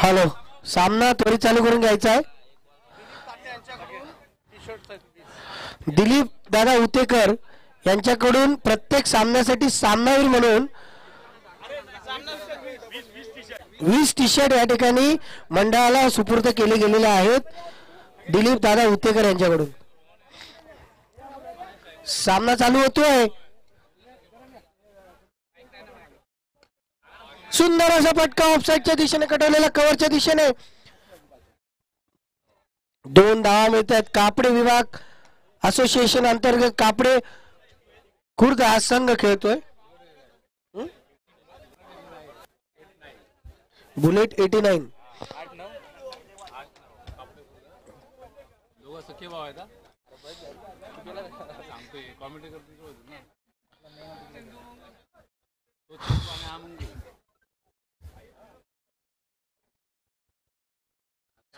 Hello, सामना त्वरित चालू करून घ्यायचा आहे. दिलीप दादा उतेकर यांच्याकडून प्रत्येक सामन्यासाठी सामनावीर म्हणून 20 टी शर्ट या ठिकाणी मंडळाला सुपूर्द केले गेलेले आहेत. दिलीप दादा उतेकर यांच्याकडून सामना चालू होतोय. सुंदर असा फटका ऑफसाईडच्या दिशेने, कटवलेला कव्हरच्या दिशेने. 2 धावा मिळतात. कापडे विभाग असोसिएशन अंतर्गत कापडे खुर्द हा संघ खेळतोय. बुलेट 89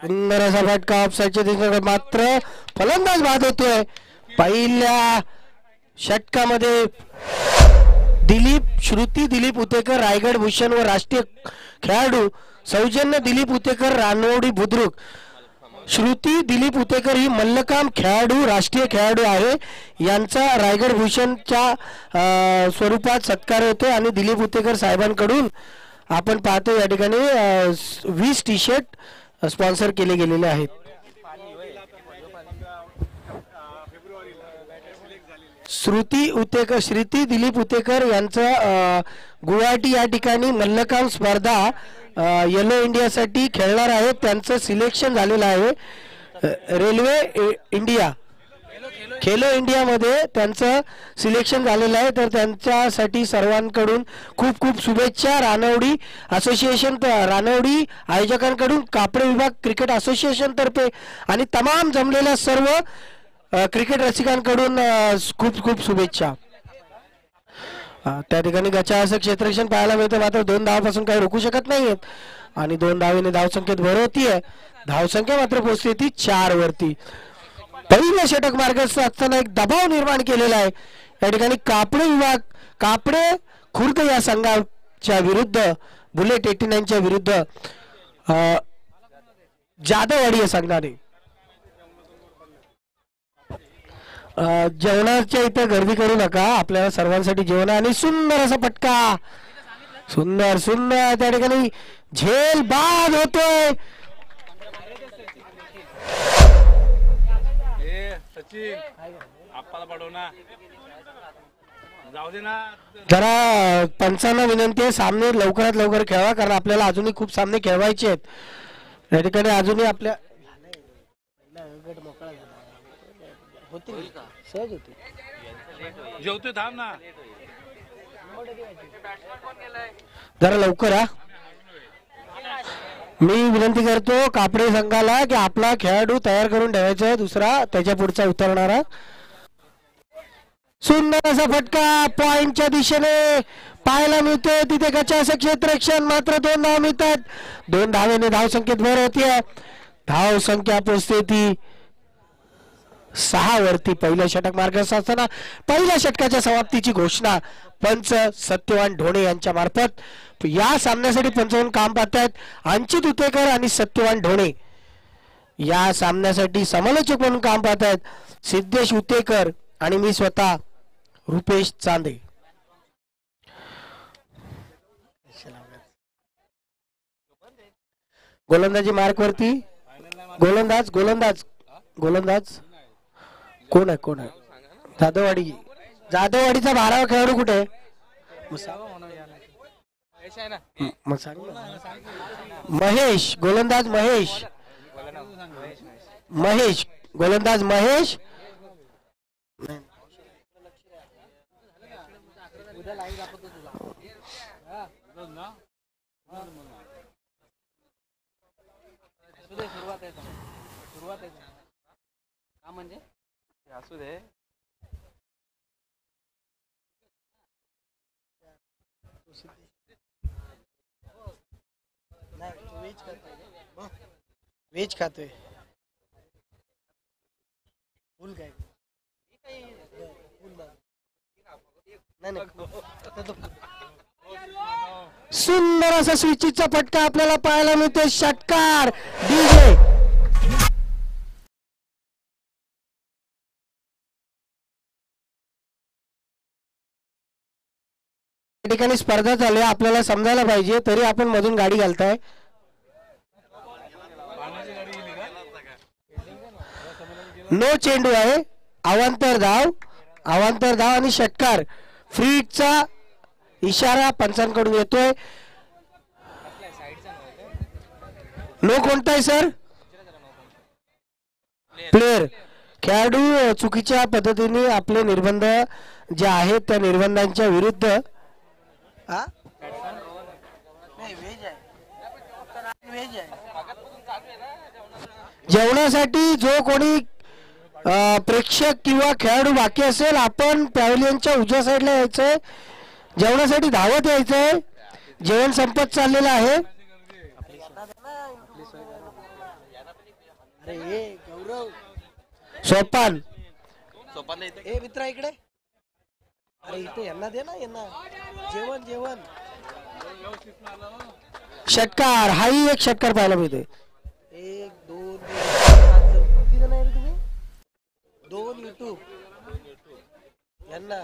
सुंदर असा फटका ऑफसाईडच्या दिशेने, मात्र फलंदाज बाद होतोय. पहिल्या षटकामध्ये श्रुती दिलीप उतेकर रायगड भूषण व राष्ट्रीय खेळाडू सौजन्य दिलीप उतेकर रानोडी बुद्रुक. श्रुती दिलीप उतेकर ही मल्लखांब खेळाडू राष्ट्रीय खेळाडू आहे. यांचा रायगड भूषणच्या स्वरूपात सत्कार होतो आणि दिलीप उतेकर साहेबांकडून आपण पाहतो या ठिकाणी 20 टी शर्ट स्पॉन्सर केले गेलेले आहेत. श्रुती दिलीप उतेकर यांचं गुवाहाटी या ठिकाणी मल्लखांब स्पर्धा येलो इंडियासाठी खेळणार आहेत. त्यांचं सिलेक्शन झालेलं आहे. रेल्वे इंडिया खेलो इंडियामध्ये त्यांचं सिलेक्शन झालेलं आहे. तर त्यांच्यासाठी सर्वांकडून खूप खूप शुभेच्छा. रानवडी असोसिएशन, रानवडी आयोजकांकडून, कापडे विभाग क्रिकेट असोसिएशन तर्फे आणि तमाम जमलेल्या सर्व क्रिकेट रसिकांकडून खूप खूप शुभेच्छा. त्या ठिकाणी गचासक क्षेत्ररक्षण पाहायला मिळतं, मात्र 2 धावापासून काही रोखू शकत नाहीयेत आणि 2 धावेने धावसंख्येत भर होतीये. धावसंख्या मात्र पोहोचते ती 4 वरती. पहिल्या षटक मार्गस्थ असताना एक दबाव निर्माण केलेला आहे या ठिकाणी कापडे विभाग, कापडे खुर्द या संघाच्या विरुद्ध, बुलेट 89च्या विरुद्ध जाधववाडी या संघाने. जेवणाच्या इथं गर्दी करू नका, आपल्याला सर्वांसाठी जेवण. आणि सुंदर असा पटका, सुंदर सुंदर त्या ठिकाणी झेल बाद होतोय. जरा पंचांना विनंती आहे, सामने लवकरात लवकर खेळवा, कारण आपल्याला अजूनही खूप सामने खेळवायचे आहेत. या ठिकाणी अजूनही आपल्या सहज होते. जेवतोय, थांब ना जरा लवकर. मी विनंती करतो कापडे संघाला की आपला खेळाडू तयार करून ठेवायचा आहे, दुसरा त्याच्या पुढचा उतरणारा. सुंदर असा फटका पॉइंटच्या दिशेने पाहायला मिळतोय. तिथे गचासक क्षेत्ररक्षण, मात्र 2 धावा मिळतात. 2 धावेने धावसंख्येत भर होतीये. धावसंख्या पोचते ती 6 वरती. पहिल्या षटक मार्गस्थ असताना पहिल्या षटकाच्या समाप्तीची घोषणा पंच सत्यवान ढोणे यांच्या मार्फत. या सामन्यासाठी पंच म्हणून काम पाहतायत अंचित उतेकर आणि सत्यवान ढोणे. या सामन्यासाठी समालोचक म्हणून काम पाहतायत सिद्धेश उतेकर आणि मी स्वतः रुपेश चांदे. गोलंदाजी मार्क वरती. गोलंदाज गोलंदाज गोलंदाज कोण आहे? जाधववाडी. जाधववाडीचा 12वा खेळाडू कुठे? महेश. गोलंदाज महेश. गोलंदाज महेश. असू दे. वेज खातोय. फुल काय नाही सुंदर असा स्विचचा फटका आपल्याला पाहायला मिळतोय. षटकार डीजे ठिकाणी स्पर्धा चालू आहे, आपल्याला समजायला पाहिजे, तरी आपण मधून गाडी घालताय. नो चेंडू आहे. अवांतर धाव आणि षटकार. फ्रीचा इशारा पंचांकडून येतोय. नो कोणता आहे सर? प्लेयर. खेळाडू चुकीच्या पद्धतीने आपले निर्बंध जे आहेत त्या निर्बंधांच्या विरुद्ध जेवणासाठी जो कोणी प्रेक्षक किंवा खेळाडू बाकी असेल, आपण पॅव्हलियनच्या उजव्या साईडला यायचंय. जेवणासाठी धावत यायचंय. जेवण संपत चाललेलं आहे. सोपान मित्रा इकडे. अरे इथे यांना दे ना, यांना जेवण जेवण. षटकार. हाही एक षटकार पाहायला मिळते. 1 2 किती जण आहे रे तुम्ही? 2 युट्यूब यांना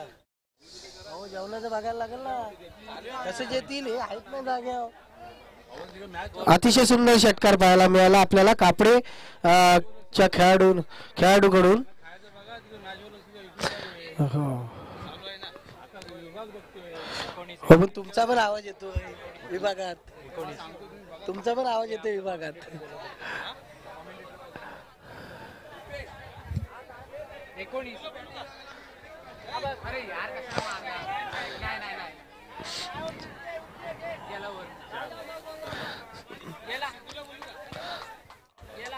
अहो जेवणाचं बघायला लागेल ना, कसं जेतील हे आहेत ना जाग्यावर. अतिशय सुंदर षटकार पाहायला मिळाला आपल्याला कापडे च्या खेळाडूकडून. हो तुमचा पण आवाज येतोय विभागात. तुमचा पण आवाज येतोय विभागात.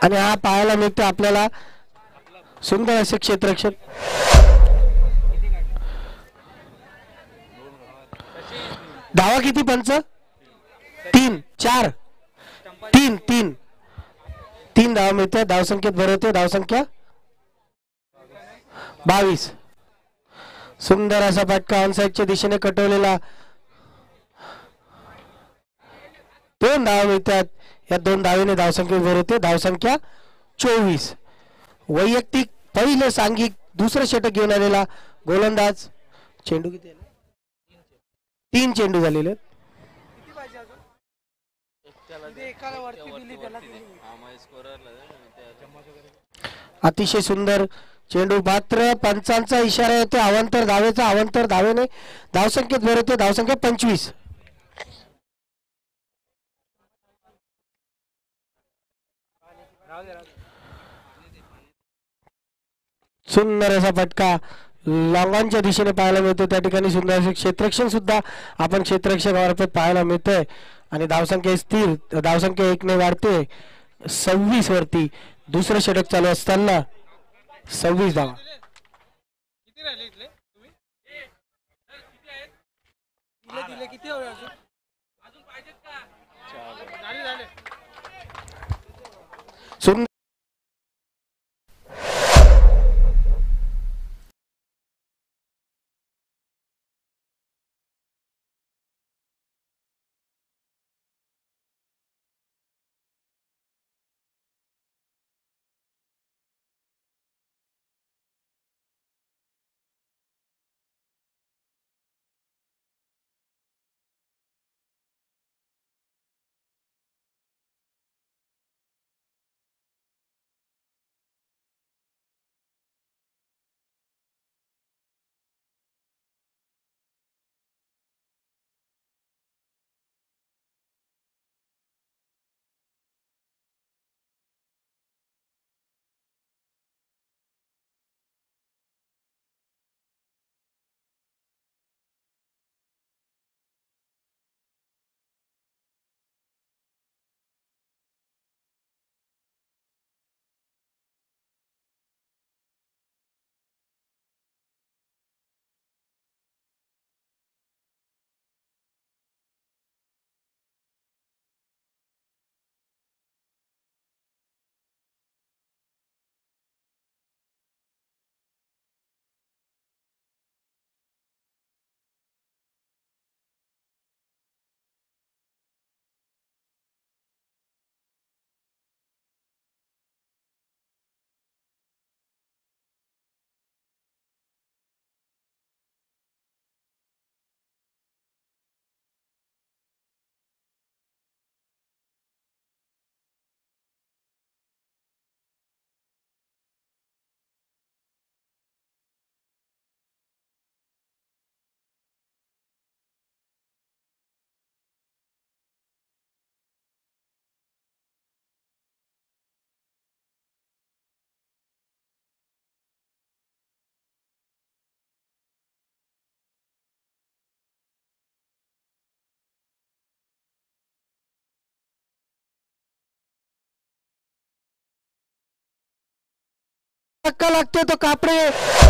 आणि हा पाहायला मिळतो आपल्याला सुंदर असे क्षेत्ररक्षण. धावा किती पंच? 3 4 3 3 3 धावा मिळते. धावसंख्येत भर होते. धावसंख्या 22. सुंदर असा फटका ऑनसाइडच्या दिशेने कटवलेला. 2 धावा मिळतात. या 2 धावेने धावसंख्येत भर होते. धावसंख्या 24. वैयक्तिक पहिले सांघिक दुसरं षटक घेऊन आलेला गोलंदाज. चेंडू किती? 3 चेंडू झालेले. अतिशय सुंदर चेंडू. मात्र पंचांचा इशारा येतो अवांतर धावेचा. अवांतर धावेने धावसंख्येत भर होते. धावसंख्या 25. सुंदर असा फटका लॉंगॉनच्या दिशेने पाहायला मिळतो. त्या ठिकाणी सुंदर असे क्षेत्ररक्षण सुद्धा आपण क्षेत्ररक्षकामार्फत पाहायला मिळतंय. आणि धावसंख्या स्थिर. धावसंख्या 1 ने वाढते. 26 वरती. दुसरं षटक चालू असताना 26 धावा. सुंदर धक्का लागते तो कापडे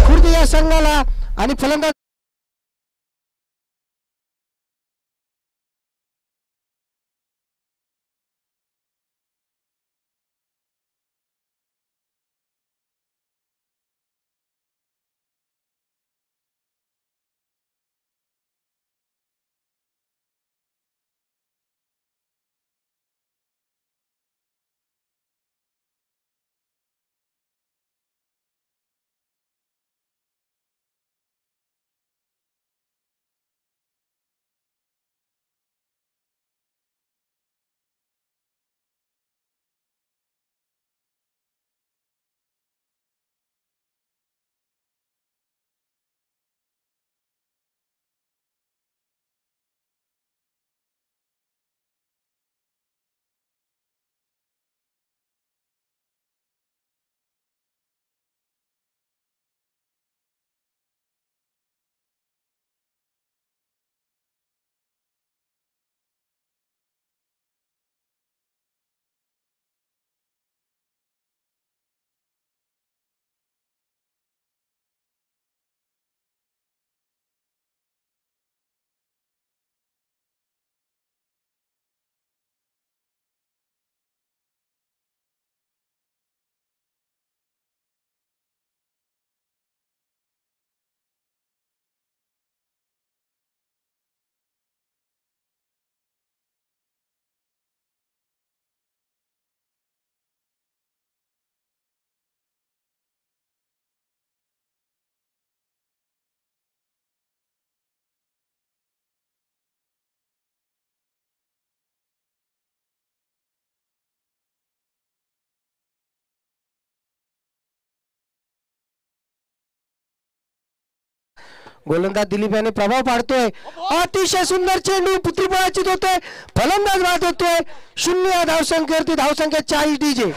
खुर्द या संघाला आणि फलंदाज गोलंदाज दिलीप याने प्रभाव पाडतोय. अतिशय सुंदर चेंडू पुत्रीपळाचित होतोय. फलंदाज बाद होतोय. 0 या धावसंख्येवरती धावसंख्या 40 डीजे.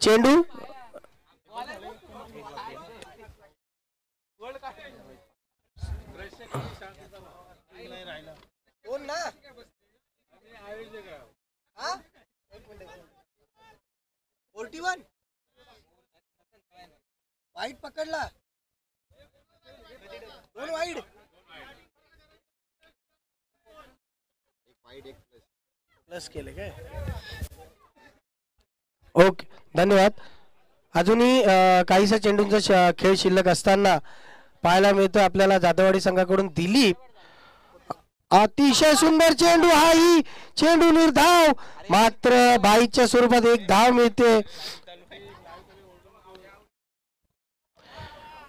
चेंडू वाईट पकडला. 2 वाईड. प्लस केले काय. ओके धन्यवाद. अजूनही काहीसा चेंडूंचा खेळ शिल्लक असताना पाहायला मिळतो आपल्याला जाधववाडी संघाकडून दिलीप. अतिशय सुंदर चेंडू. हाही चेंडू निर्धाव, मात्र बाईच्या स्वरूपात एक धाव मिळते.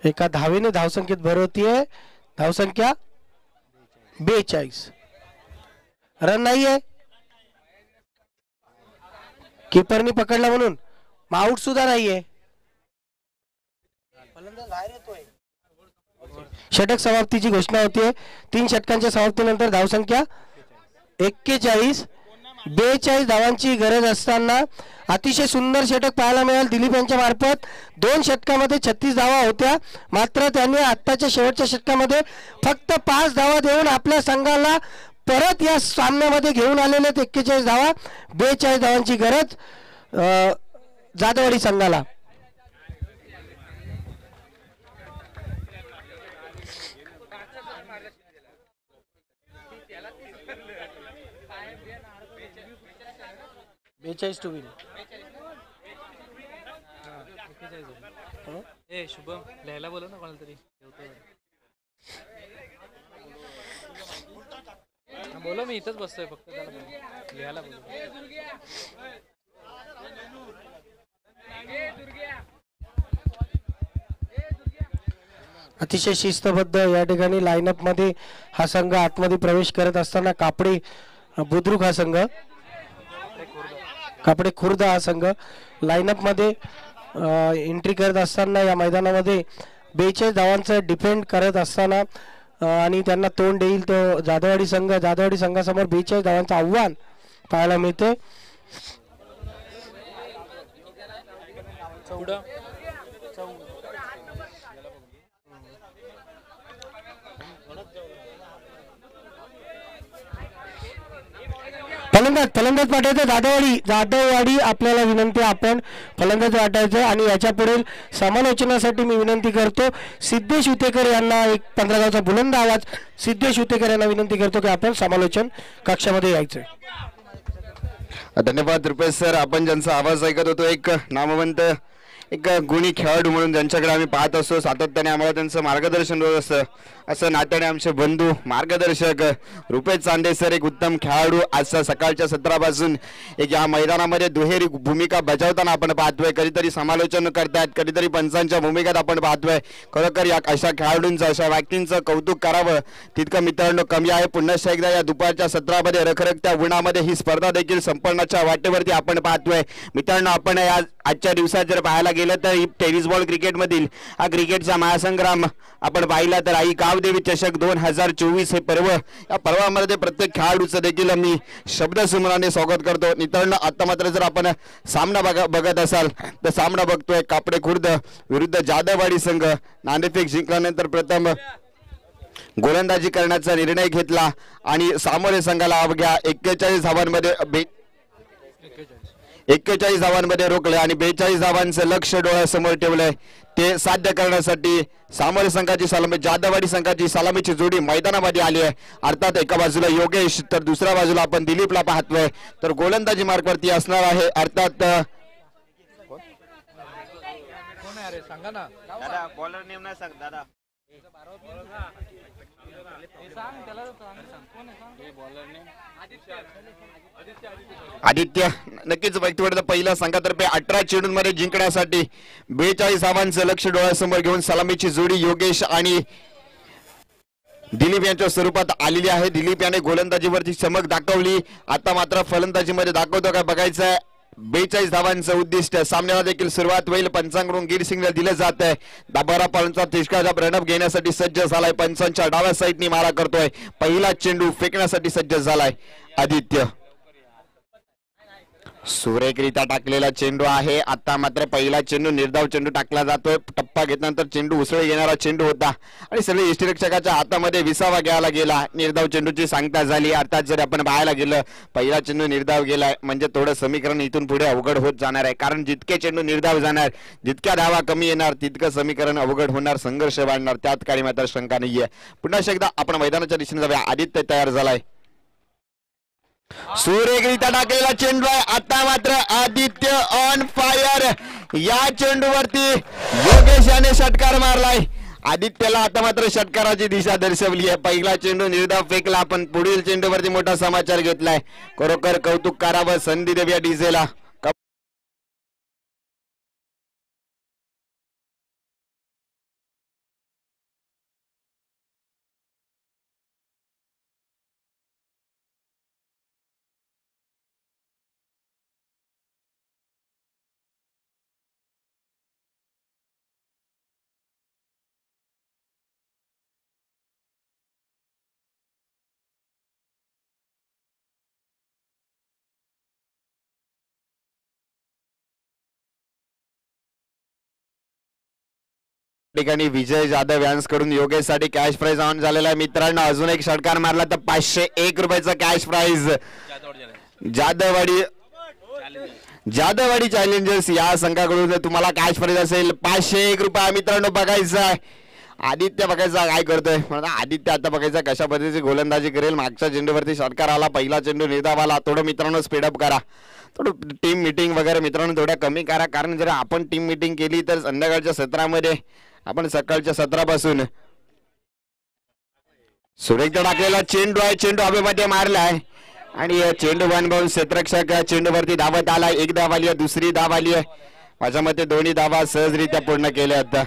एका धावेने धावसंख्येत भर होतीये. धावसंख्या 42. रन नाहीये. कीपरनी पकडला म्हणून आउट सुद्धा नाहीये. षटक समाप्तीची घोषणा होतीये. 3 षटकांच्या समाप्तीनंतर धावसंख्या 41. 42 धावांची गरज असताना अतिशय सुंदर षटक पाहायला मिळाल दिलीप यांच्या मार्फत. 2 षटकामध्ये 36 धावा होत्या, मात्र त्यांनी आत्ताच्या शेवटच्या षटकामध्ये फक्त 5 धावा देऊन आपल्या संघाला परत या सामन्यामध्ये घेऊन आलेले 41 धावा. 42 धावांची गरज जाधववाडी संघाला. To win. ए शुभम लिहायला बोलव ना कोणाला तरी. बोलो मी इथंच बसतोय, फक्त त्याला लिहायला बोलव. अतिशय शिस्तबद्ध या ठिकाणी लाईनअप मध्ये हा संघ आतमध्ये प्रवेश करत असताना कापडे बुद्रुक हा संघ, कापडे खुर्द हा संघ लाईनअप मध्ये एंट्री करत असताना या मैदानामध्ये 42 धावांचं डिफेंड करत असताना आणि त्यांना तोंड देईल तो जाधववाडी संघ. जाधववाडी संघासमोर 42 धावांचं आव्हान पाहायला मिळते. फलंदाज पाठवायचं जाधववाडी आपल्याला विनंती आपण फलंदाज पाठवायचं आणि याच्या पुढील समालोचनासाठी मी विनंती करतो सिद्धेश उतेकर यांना एक 15 गावचा बुलंद आवाज सिद्धेश उतेकर यांना विनंती करतो की आपण समालोचन कक्षामध्ये यायचं. धन्यवाद रुपेश सर. आपण ज्यांचा आवाज ऐकत होतो एक नामवंत एक गुणी खेळाडू म्हणून ज्यांच्याकडे आम्ही पाहत असतो सातत्याने आम्हाला त्यांचं मार्गदर्शन होत असतं असं नात्याने आमचे बंधू मार्गदर्शक रुपेश चांदे सर एक उत्तम खेळाडू आजच्या सकाळच्या सत्रापासून एक या मैदानामध्ये दुहेरी भूमिका बजावताना आपण पाहतोय. कधीतरी समालोचन करतायत कधीतरी पंचांच्या भूमिकेत आपण पाहतोय. खरोखर या अशा खेळाडूंचं अशा व्यक्तींचं कौतुक करावं तितकं मित्रांनो कमी आहे. पुन्हा एकदा या दुपारच्या सत्रामध्ये रखरखत्या उन्हामध्ये ही स्पर्धा देखील संपन्नाच्या वाटेवरती आपण पाहतोय. मित्रांनो आपण आजच्या दिवसात जर पाहायला गेलं तर टेनिस बॉल क्रिकेटमधील हा क्रिकेटचा महासंग्राम आपण पाहिला तर आई गावदेवी चषक 2024 हे पर्व या पर्वामध्ये प्रत्येक खेळाडूचं देखील मी शब्दसुमनाने स्वागत करतो. मित्रांनो आता मात्र जर आपण सामना बघत असाल तर सामना बघतोय कापडे खुर्द विरुद्ध जाधववाडी संघ. नाणेफेक जिंकल्यानंतर प्रथम गोलंदाजी करण्याचा निर्णय घेतला आणि सामोरे संघाला अवघ्या 41 धावांमध्ये रोखले आणि 42 धावांचं लक्ष डोळ्यासमोर ठेवलंय. ते साध्य करण्यासाठी सामोरे संघाची सलामी जाधववाडी संघाची सलामीची जोडी मैदानामध्ये आली आहे. अर्थात एका बाजूला योगेश तर दुसऱ्या बाजूला आपण दिलीपला पाहतोय. तर गोलंदाजी मार्गवरती असणार आहे अर्थात सांगा ना दादा बॉलर नेम नाही सांग दादा आदित्य नक्कीच व्यक्तिगत पहिल्या संघातर्फे 18 चेंडूंमध्ये जिंकण्यासाठी 42 धावांचं लक्ष डोळ्यासमोर घेऊन सलामीची जोडी योगेश आणि दिलीप यांच्या स्वरूपात आलेली आहे. दिलीप याने गोलंदाजीवरती चमक दाखवली. आता मात्र फलंदाजीमध्ये दाखवतो काय बघायचं. 42 धावांचं उद्दिष्ट सामन्याला देखील सुरुवात होईल. पंचांकडून गिर सिग्नल दिलं जात आहे. दाबारा पालनचा तिष्काचा प्रणव घेण्यासाठी सज्ज झालाय. पंचांच्या डाव्या साईडनी मारा करतोय. पहिला चेंडू फेकण्यासाठी सज्ज झालाय आदित्य. सुरेखरित्या टाकलेला चेंडू आहे. आता मात्र पहिला चेंडू निर्धाव चेंडू टाकला जातोय. टप्पा घेतल्यानंतर चेंडू उसळी घेणारा चेंडू होता आणि सगळे यष्टीरक्षकाच्या हातामध्ये विसावा घ्यायला गेला. निर्धाव चेंडूची सांगता झाली. अर्थात जर आपण पाहायला गेलं पहिला चेंडू निर्धाव गेलाय म्हणजे थोडं समीकरण इथून पुढे अवघड होत जाणार आहे. कारण जितके चेंडू निर्धाव जाणार जितक्या धावा कमी येणार तितकं समीकरण अवघड होणार संघर्ष वाढणार त्यात काही मात्र शंका नाहीये. पुन्हा एकदा आपण मैदानाच्या दिशेने जाऊया. आदित्य तयार झालाय. सुरेखरित्या टाकलेला चेंडू आहे. आता मात्र आदित्य ऑन फायर. या चेंडूवरती योगेश याने षटकार मारलाय. आदित्यला आता मात्र षटकाराची दिशा दर्शवली आहे. पहिला चेंडू निर्धाव फेकला पण पुढील चेंडूवरती मोठा समाचार घेतलाय. खरोखर कौतुक करावं संधी देऊया डीजेला. ठिकाणी विजय जाधव यांच्याकडून योगेश साठी कॅश प्राइज ऑन झालेला आहे. मित्रांनो अजून एक षटकार मारला तर 501 रुपयाचा कॅश प्राइज जाधववाडी चॅलेंजर्स या संघाकडून तुम्हाला कॅश प्राइज असेल 501 रुपये. मित्रांनो बघायचं आहे आदित्य बघायचा काय करतोय. आदित्य आता बघायचा कशा पद्धतीची गोलंदाजी करेल. मागच्या चेंडूवरती षटकार आला. पहिला चेंडू निर्धाव आला. थोडं मित्रांनो स्पीडअप करा. थोडं टीम मीटिंग वगैरे मित्रांनो थोड्या कमी करा. कारण जर आपण टीम मीटिंग केली तर संध्याकाळच्या सत्रामध्ये आपण सकाळच्या सत्रापासून सुरेखता टाकलेला चेंडू आहे. चेंडू हवेमध्ये मारलाय आणि चेंडू बनवून क्षेत्ररक्षक चेंडूवरती धावत आलाय. एक धाव आली आहे दुसरी धाव आली आहे. माझ्या मते दोन्ही धावा सहजरित्या पूर्ण केल्या आता.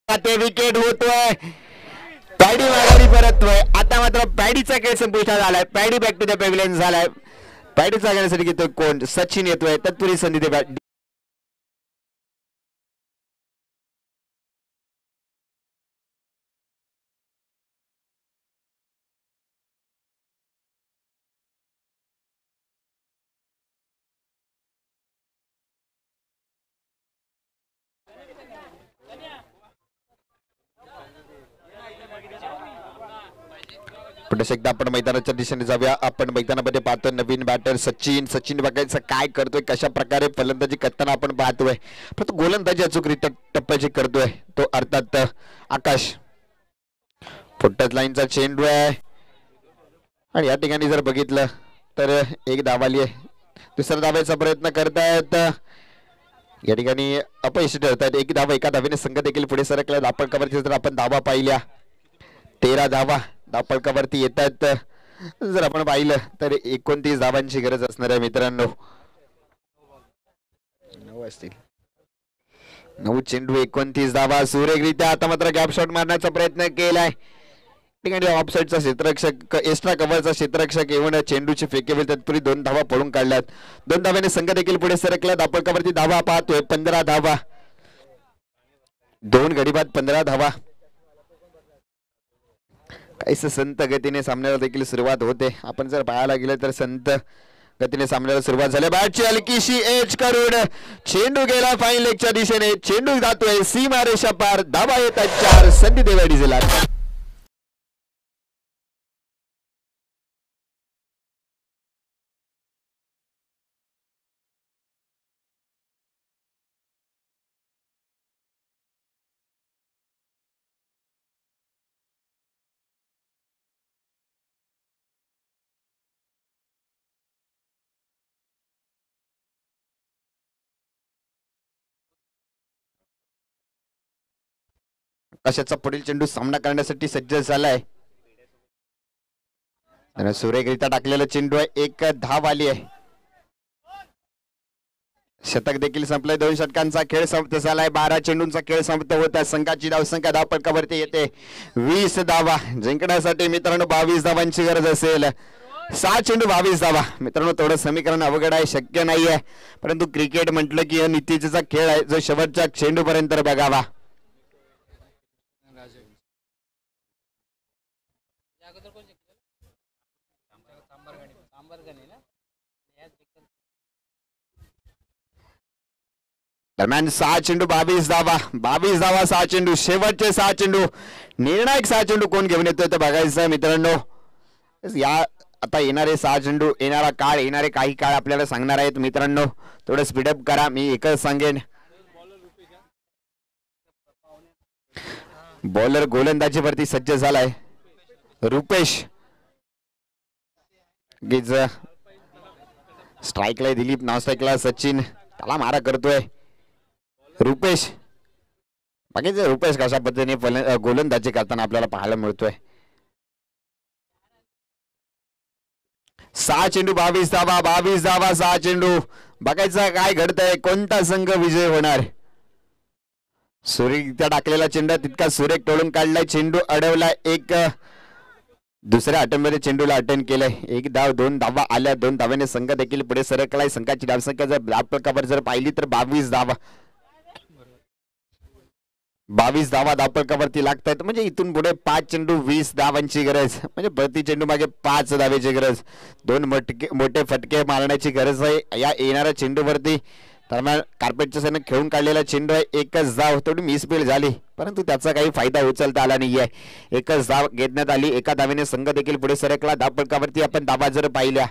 ते विकेट होतोय. पॅडी माघारी परततोय. आता मात्र पॅडीचा खेळ संपुष्टात आलाय. Paddy back to the pavilion झालाय. पॅडीचा घेण्यासाठी घेतोय कोण? सचिन येतोय. तत्पुरी संधी ते पुन्हा एकदा आपण मैदानाच्या दिशेने जाऊया. आपण मैदानामध्ये पाहतोय नवीन बॅटर सचिन. सचिन बघायचं काय करतोय, कशा प्रकारे फलंदाजी करताना आपण पाहतोय. परंतु गोलंदाजी अचूकरित्या टप्प्याची करतोय तो अर्थात आकाश. फुटत लाईनचा चेंडू आहे आणि या ठिकाणी जर बघितलं तर एक धाव आली आहे. दुसऱ्या धावेचा प्रयत्न करतायत. या ठिकाणी अपयशी ठरतायत. एक धाव एका धावेने संघ देखील पुढे सरकला. धावफलकावरती जर आपण धावा पाहिल्या 13 धावा धावफलकावरती येत आहेत. जर आपण पाहिलं तर 29 धावांची गरज असणार आहे मित्रांनो. 9 असतील. 9 चेंडू 29 धावा सुरेखरित्या. आता मात्र गॅप शॉट मारण्याचा प्रयत्न केलाय. ठिकाणी ऑफसाईडचा क्षेत्ररक्षक एक्स्ट्रा कव्हरचा क्षेत्ररक्षक येऊन चेंडूची फेकेबल तत्पुरी 2 धावा पळून काढल्यात. 2 धाव्याने संघ देखील पुढे सरकला. धावफलकावरती धावा पाहतोय 15 धावा. 2 गडी बाद 15 धावा. काहीच संत गतीने सामन्याला देखील सुरुवात होते. आपण जर पाहायला गेलं तर संत गतीने सामन्याला सुरुवात झाली. बॅटची हलकीशी एज करून चेंडू गेला फाईन लेगच्या दिशेने. चेंडू जातोय सीमा रेषा पार. धावा येतात 4. संधी देवा डिझेला. अशाचा पुढील चेंडू सामना करण्यासाठी सज्ज झालाय. सुरेखरित्या टाकलेला चेंडू आहे. 1 धाव आली आहे. शतक देखील संपलंय. 2 षटकांचा खेळ समाप्त झालाय. 12 चेंडूंचा खेळ समाप्त होत आहे. संघाची धावसंख्या धावफलकावरती येते 20 धावा. जिंकण्यासाठी मित्रांनो 22 धावांची गरज असेल. 6 चेंडू 22 धावा. मित्रांनो थोडं समीकरण अवघड आहे, शक्य नाहीये. परंतु क्रिकेट म्हटलं की अनिश्चिततेचा खेळ आहे जो शेवटच्या चेंडू पर्यंत बघावा. दरम्यान 6 चेंडू 22 धावा. 22 धावा 6 चेंडू. शेवटचे 6 चेंडू. निर्णायक 6 चेंडू कोण घेऊन येतोय ते बघायचं मित्रांनो. या आता येणारे 6 चेंडू, येणारा काळ, येणारे काही काळ आपल्याला सांगणार आहेत मित्रांनो. थोडं स्पीडअप करा. मी एकच सांगेन, बॉलर गोलंदाजीवरती सज्ज झालाय. रुपेश गिज स्ट्राईकला दिलीप, नॉन स्ट्राईकला सचिन. त्याला मारा करतोय रुपेश. बाकीचे रुपेश कशा पद्धतीने गोलंदाजी करताना आपल्याला पाहायला मिळतोय. 6 चेंडू 22 धावा. 22 धावा 6 चेंडू. बघायचं काय घडतंय, कोणता संघ विजय होणार. सुरेख टाकलेला चेंडू तितका सुरेख टोळून काढलाय. चेंडू अडवलाय. दुसऱ्या अटेम्प्टमध्ये चेंडूला अटेंड केलंय. 1 धाव 2 धावा आल्या. 2 धाव्याने संघ देखील पुढे सरकलाय. संघाची धावसंख्या जर धावफलकावर जर पाहिली तर 22 धावा. 22 धावा धावफलकावरती लागतायत. म्हणजे इथून पुढे 5 चेंडू 20 धावांची गरज. म्हणजे प्रति चेंडू मागे 5 धावेची गरज. 2 मोठे फटके मारण्याची गरज आहे या येणाऱ्या चेंडूवरती. दरम्यान कार्पेटच्या सैन्य खेळून काढलेला चेंडू आहे. 1च धाव. थोडी मिसफील्ड झाली परंतु त्याचा काही फायदा उचलता आला नाहीये. 1च धाव घेण्यात आली. एका धावेने संघ देखील पुढे सरकला. धावफलकावरती आपण धावा जर पाहिल्या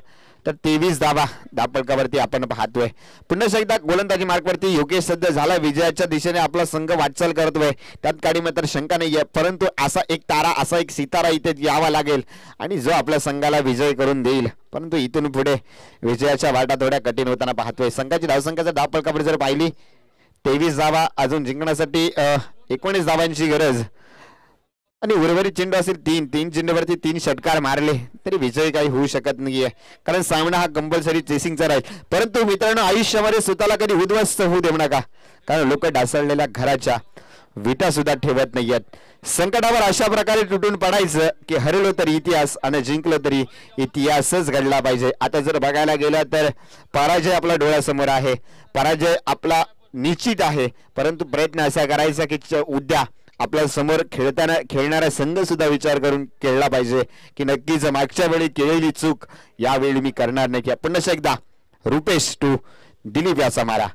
तर 23 धावा धावफलकावरती आपण पाहतोय. पुन्हा एकदा गोलंदाजी मार्गवरती योगेश सध्या झाला. विजयाच्या दिशेने आपला संघ वाटचाल करतोय, त्यात काही मात्र शंका नाहीये. परंतु असा एक तारा, असा एक सितारा इथे यावा लागेल आणि जो आपल्या संघाला विजय करून देईल. परंतु इथून पुढे विजयाच्या वाटा थोड्या कठीण होताना पाहतोय. संघाची धावसंख्या जर धावफलकावर जर पाहिली 23 धावा. अजून जिंकण्यासाठी 19 धावांची गरज आणि उर्वरित चेंडू असेल 3 चेंडूवरती 3 षटकार मारले तरी विजय काही होऊ शकत नाहीये. कारण सामना हा कंपल्सरी चेसिंगचा राहील. परंतु मित्रांनो आयुष्यामध्ये स्वतःला कधी उद्ध्वस्त होऊ देऊ नका. कारण लोक ढासळलेल्या घराच्या विटा सुद्धा ठेवत नाहीयेत. संकटावर अशा प्रकारे तुटून पडायचं की हरलो तरी इतिहास आणि जिंकलो तरी इतिहासच घडला पाहिजे. आता जर बघायला गेलं तर पराजय आपल्या डोळ्यासमोर आहे, पराजय आपला निश्चित आहे, परंतु प्रयत्न असा करायचा की उद्या आपल्या समोर खेळणारा संघ सुद्धा विचार करून खेळला पाहिजे की नक्कीच मागच्या वेळी केलेली चूक यावेळी मी करणार नाही. पुन्हा एकदा रुपेश टू दिलीप याचा मारा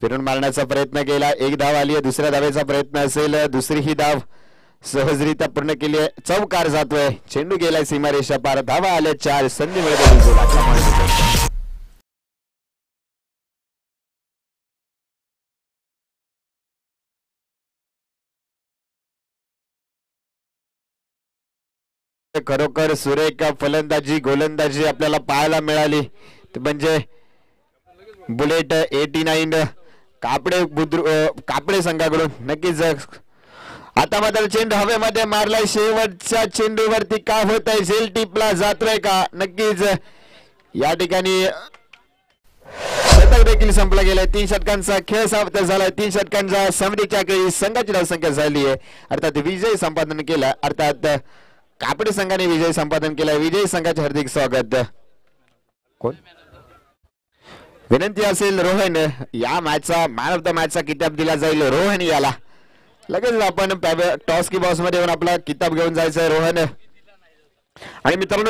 फिरून मारण्याचा प्रयत्न केला. एक धाव आली आहे, दुसऱ्या धावेचा प्रयत्न असेल, दुसरी ही धाव सहजरित्या पूर्ण केली आहे. चौकार जातोय, चेंडू गेलाय सीमारेषा पार, धावा आल्या 4, संधी मिळते. खरोखर सुरेख फलंदाजी गोलंदाजी आपल्याला पाहायला मिळाली. म्हणजे बुलेट 89 कापडे संघाकडून नक्कीच. आता मात्र चेंडू हवेमध्ये मारलाय, शेवटच्या चेंडूवरती काय होत आहे, झेल टिपला जातोय का, नक्कीच या ठिकाणी शतक देखील संपला गेलाय. 3 षटकांचा खेळ समाप्त झालाय. 3 षटकांचा समरीच्या खेळी संघाची धावसंख्या झाली आहे, अर्थात विजय संपादन केला, अर्थात कापडे संघाने विजय संपादन केला. विजय संघाचे हार्दिक स्वागत. कोण विनंती असेल रोहन, या मॅचचा मॅन ऑफ द मॅचचा किताब दिला जाईल रोहन याला. लगेच आपण टॉस की बॉक्स मध्ये येऊन आपला किताब घेऊन जायचं रोहन. आणि मित्रांनो